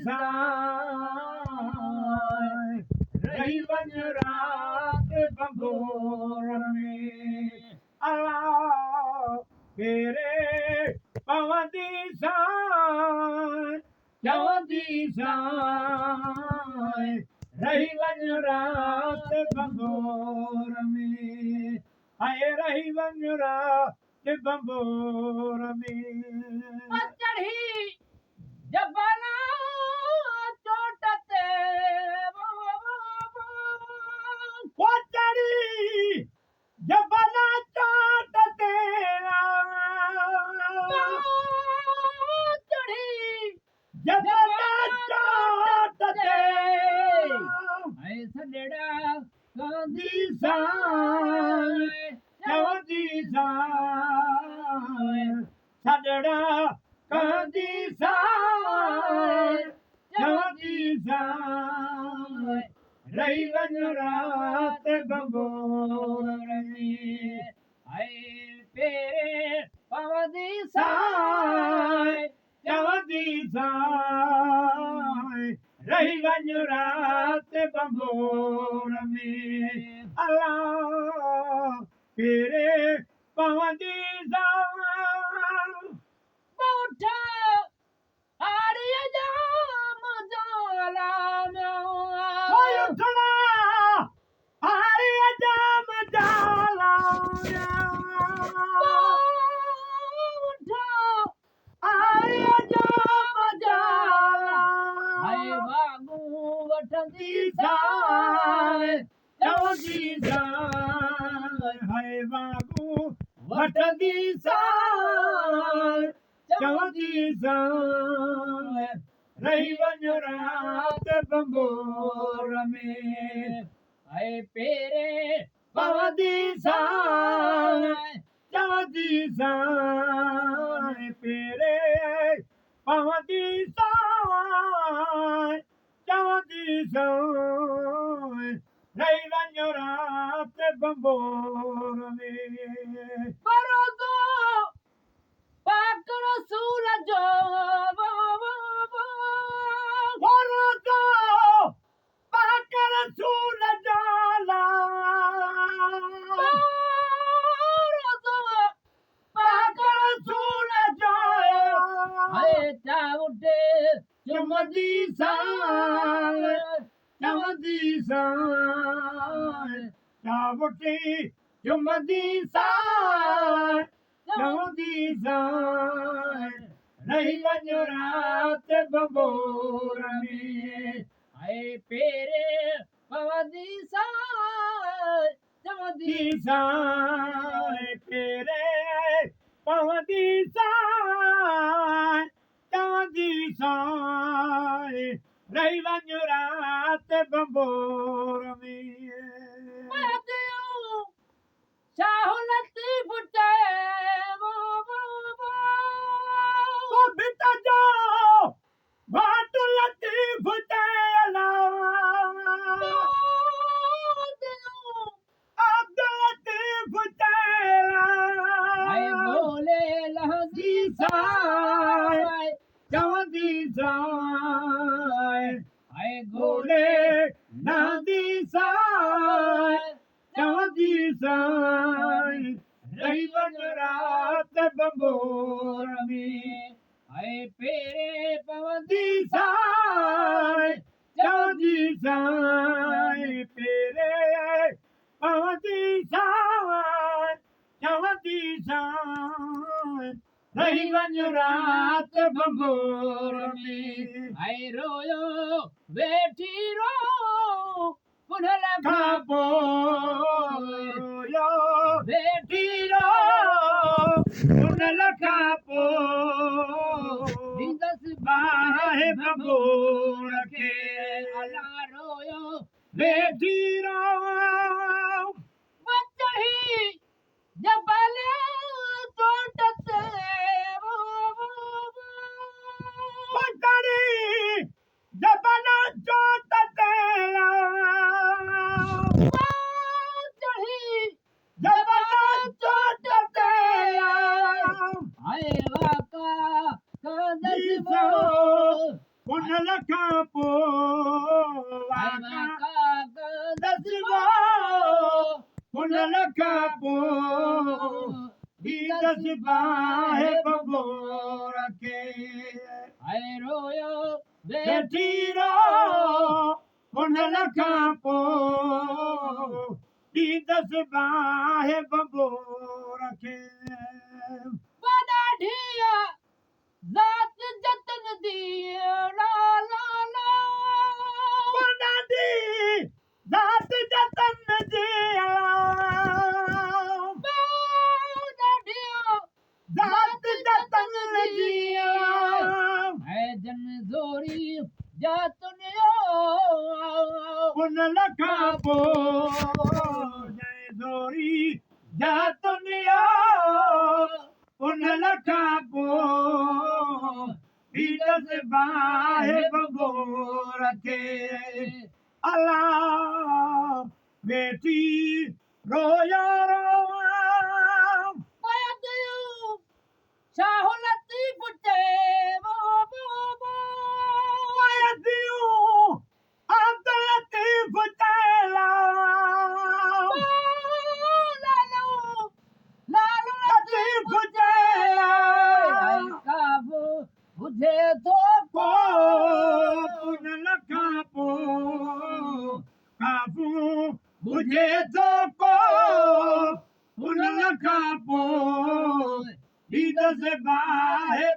सां रही वञ रात बंबोर में अला फेरे पवंदी सां चवंदी सां रही वञ रात बंबोर में हाय रही वञ रात बंबोर में चढ़ी जबल चोट ते वो चढ़ी जबल चोट ते चढ़ी जबल चोट ते ऐ सजड़ा चवंदी सां चवंदी सां सजड़ा कंदी सां चवंदी सां रही वञ रात बंबोर में ऐ पेरे पवंदी सां चवंदी सां रही वञ रात बंबोर में अला फेरे पवंदी सां उठा आड़ीअ जा मजाला ओए उठना हारीअ जा मजाला उठा हारीअ जा मजाला हाय बागू वठंदी सां चवंदी सां हाय बाबू वठंदी सां चवंदी सां रही वञ रात बंबोर में ऐ पेरे पवंदी सां चवंदी सां पेरे पवंदी सां चवंदी सां रही वञ रात बंबोर में परोसो पाक रसूल जो भरोसो पाक रसूल जाला परोसो पाक रसूल जाला हाय चाउटे चवंदी सां चवंदी सां चावटी चुमंदी सां चवंदी सां रही वञ रात बंबोर में ऐ पेरे पवंदी चवंदी सां फेरे पवंदी सां चवंदी सां रही वञ रात बंबोर में शाह लतीफ वो भित जो भाट लतीफ चला अब्द लतीफ चला बोले लहदी सां चवंदी सां हाय गोले नदी सां चवंदी सां रही वञ रात बंबोर में हाय पेरे पवंदी दी सां चवंदी सां पेरे पवंदी सां चवंदी सां रही वञ रात बंबोर में हाय रोयो वेठी रो पुनल खां पोइ वेठी रो उन खां पोइ दस बाहे बंबोर खे अला रोयो वेठी रो चढ़ी जबल चोट ते चढ़ी जबल चोट ते चढ़ी जबल चोट ते हाय वाका उन लखां पोइ वाका दसवा हुन लखां पोइ ही दसबा है बबोर खे वेठी रो हुन लखां पोइ ही दसबा है बबोर खे ज़ात जतन दी ला ला ला दी ज़ात जतन जी ज़ात जतन जी जन ज़ोरी जतन हुन लखां पोइ जय ज़ोरी जातुनिया हुन लखां पोइ ही दसबा है बबोर खे अला वेठी रोया शाह लतीफ़ चए अब्द लतीफ़ चैला लतीफ़ चैला बुझे थो हुन लखां पोइ काबू बुझे थो हुन लखां पोइ ही दसबा है